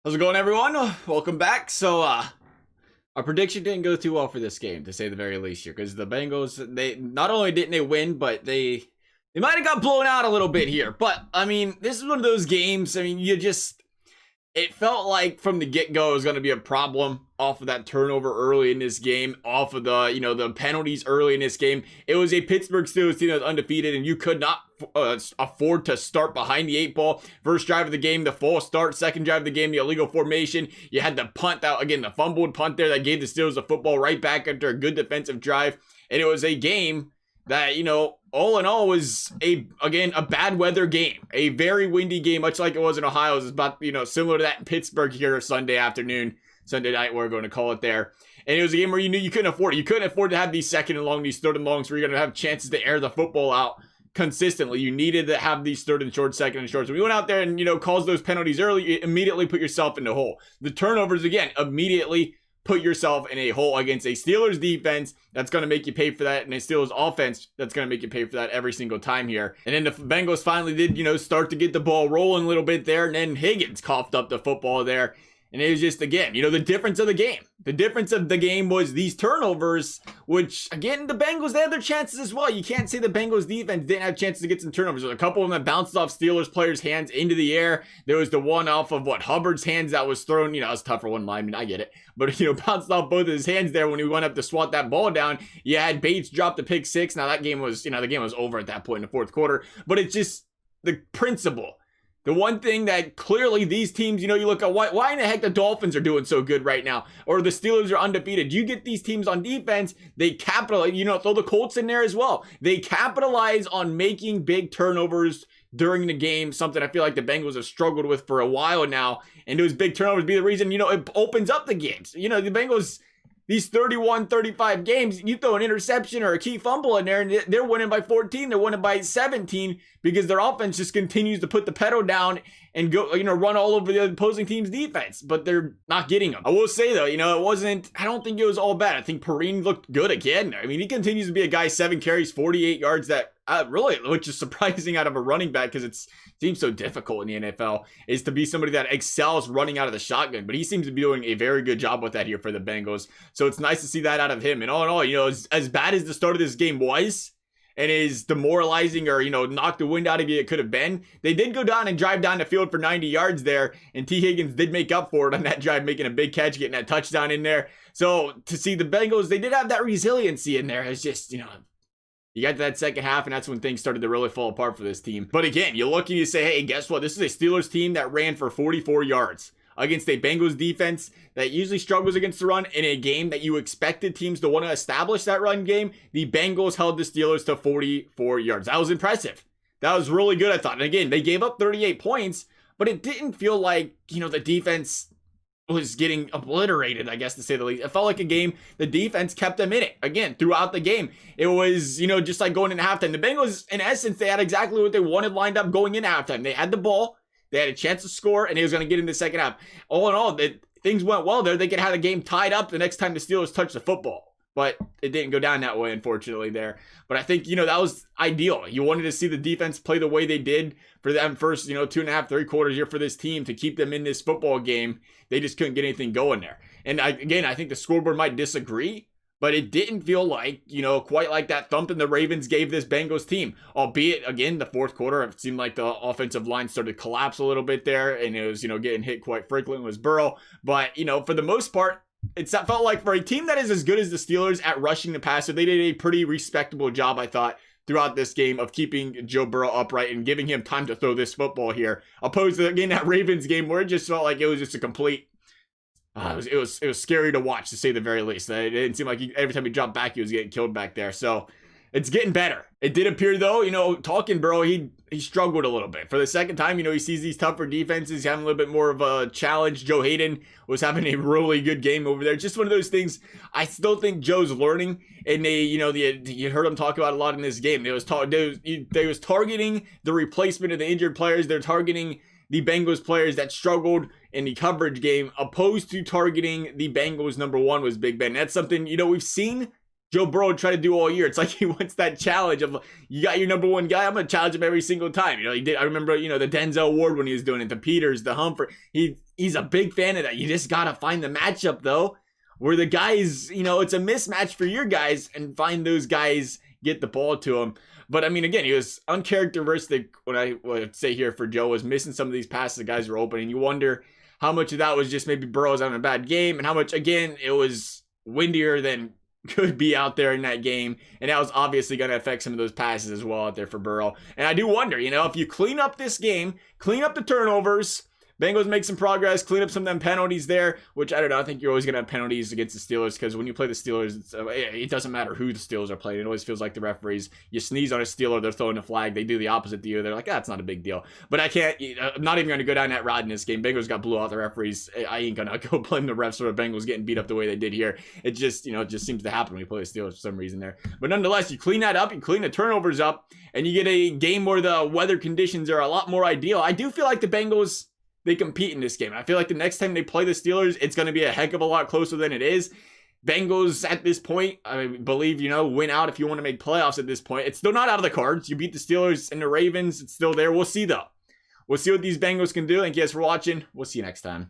How's it going, everyone? Welcome back. Our prediction didn't go too well for this game, to say the very least here, because the Bengals, they not only didn't they win, but they might have got blown out a little bit here. But I mean, this is one of those games. I mean, it felt like from the get-go it was going to be a problem off of that turnover early in this game, off of the penalties early in this game. It was a Pittsburgh Steelers team that was undefeated, and you could not afford to start behind the eight ball. First drive of the game, the false start. Second drive of the game, the illegal formation. You had the punt out again, the fumbled punt there that gave the Steelers the football right back after a good defensive drive. And it was a game that, all in all was a bad weather game, a very windy game, much like it was in Ohio. It was about, similar to that in Pittsburgh here Sunday night, we're going to call it there. And it was a game where you knew you couldn't afford it. You couldn't afford to have these second and long, these third and longs where you're going to have chances to air the football out consistently. You needed to have these third and short, second and short. So we went out there and, caused those penalties early. You immediately put yourself in the hole. The turnovers, again, immediately put yourself in a hole against a Steelers defense that's going to make you pay for that, and a Steelers offense that's going to make you pay for that every single time here. And then the Bengals finally did, start to get the ball rolling a little bit there, and then Higgins coughed up the football there. And it was just, again, the difference of the game. The difference of the game was these turnovers, which, again, the Bengals, they had their chances as well. You can't say the Bengals defense didn't have chances to get some turnovers. There's a couple of them that bounced off Steelers players' hands into the air. There was the one off of, Hubbard's hands that was thrown. It was tough for one lineman. I get it. But, bounced off both of his hands there when he went up to swat that ball down. You had Bates drop the pick six. Now, that game was, the game was over at that point in the fourth quarter. But it's just the principle. The one thing that clearly these teams, you look at why in the heck the Dolphins are doing so good right now, or the Steelers are undefeated. You get these teams on defense, they capitalize, throw the Colts in there as well. They capitalize on making big turnovers during the game, something I feel like the Bengals have struggled with for a while now. And those big turnovers be the reason, it opens up the games. The Bengals, these 31, 35 games, you throw an interception or a key fumble in there, and they're winning by 14. They're winning by 17 because their offense just continues to put the pedal down and go, run all over the opposing team's defense. But they're not getting them. I will say, though, I don't think it was all bad. I think Perrine looked good again. I mean, he continues to be a guy, 7 carries, 48 yards, that really, which is surprising out of a running back because it seems so difficult in the NFL, is to be somebody that excels running out of the shotgun. But he seems to be doing a very good job with that here for the Bengals. So it's nice to see that out of him. And all in all, as bad as the start of this game was, and is demoralizing or, knock the wind out of you it could have been, they did go down and drive down the field for 90 yards there, and T. Higgins did make up for it on that drive, making a big catch, getting that touchdown in there. So to see the Bengals, they did have that resiliency in there. It's just, you got to that second half, and that's when things started to really fall apart for this team. But again, you look and you say, hey, guess what? This is a Steelers team that ran for 44 yards against a Bengals defense that usually struggles against the run in a game that you expected teams to want to establish that run game. The Bengals held the Steelers to 44 yards. That was impressive. That was really good, I thought. And again, they gave up 38 points, but it didn't feel like, the defense was getting obliterated, I guess, to say the least. It felt like a game the defense kept them in it again throughout the game. It was, just like going into halftime. The Bengals, in essence, they had exactly what they wanted lined up going into halftime. They had the ball, they had a chance to score, and he was going to get in the second half. All in all, things went well there. They could have the game tied up the next time the Steelers touched the football. But it didn't go down that way, unfortunately, there. But I think, that was ideal. You wanted to see the defense play the way they did for them first, 2.5, 3 quarters here for this team to keep them in this football game. They just couldn't get anything going there. And I think the scoreboard might disagree, but it didn't feel like, quite like that thumping the Ravens gave this Bengals team. Albeit, again, the fourth quarter, it seemed like the offensive line started to collapse a little bit there, and it was, getting hit quite frequently was Burrow. But, for the most part, it felt like for a team that is as good as the Steelers at rushing the passer, they did a pretty respectable job, I thought, throughout this game of keeping Joe Burrow upright and giving him time to throw this football here. Opposed to, again, that Ravens game where it just felt like it was just a complete... it was scary to watch, to say the very least. It didn't seem like every time he dropped back, he was getting killed back there. So it's getting better. It did appear, though, talking Burrow, he struggled a little bit. For the second time, he sees these tougher defenses. He's having a little bit more of a challenge. Joe Hayden was having a really good game over there. Just one of those things. I still think Joe's learning. And you heard him talk about a lot in this game. They was targeting the replacement of the injured players. They're targeting the Bengals players that struggled in the coverage game, opposed to targeting the Bengals number one was Big Ben. That's something, we've seen Joe Burrow tried to do all year. It's like he wants that challenge of, you got your number one guy, I'm going to challenge him every single time. You know, he did. I remember, you know, the Denzel Ward when he was doing it, the Peters, the Humphrey. He's a big fan of that. You just got to find the matchup, though, where the guys, you know, it's a mismatch for your guys, and find those guys, get the ball to him. But I mean, again, he was uncharacteristic. What I would say here for Joe was missing some of these passes the guys were open, and you wonder how much of that was just maybe Burrow's having a bad game, and how much, again, it was windier than could be out there in that game, and that was obviously going to affect some of those passes as well out there for Burrow. And I do wonder, you know, if you clean up this game, clean up the turnovers, Bengals make some progress, clean up some of them penalties there, which I don't know. I think you're always going to have penalties against the Steelers, because when you play the Steelers, it doesn't matter who the Steelers are playing. It always feels like the referees, you sneeze on a Steeler, they're throwing a flag. They do the opposite to you. They're like, that's not a big deal. But I can't, I'm not even going to go down that route in this game. Bengals got blew out the referees. I ain't going to go blame the refs for the Bengals getting beat up the way they did here. It just, you know, it just seems to happen when you play the Steelers for some reason there. But nonetheless, you clean that up, you clean the turnovers up, and you get a game where the weather conditions are a lot more ideal. I do feel like the Bengals, they compete in this game. I feel like the next time they play the Steelers, it's going to be a heck of a lot closer than it is. Bengals at this point, I believe, you know, win out if you want to make playoffs at this point. It's still not out of the cards. You beat the Steelers and the Ravens. It's still there. We'll see, though. We'll see what these Bengals can do. Thank you guys for watching. We'll see you next time.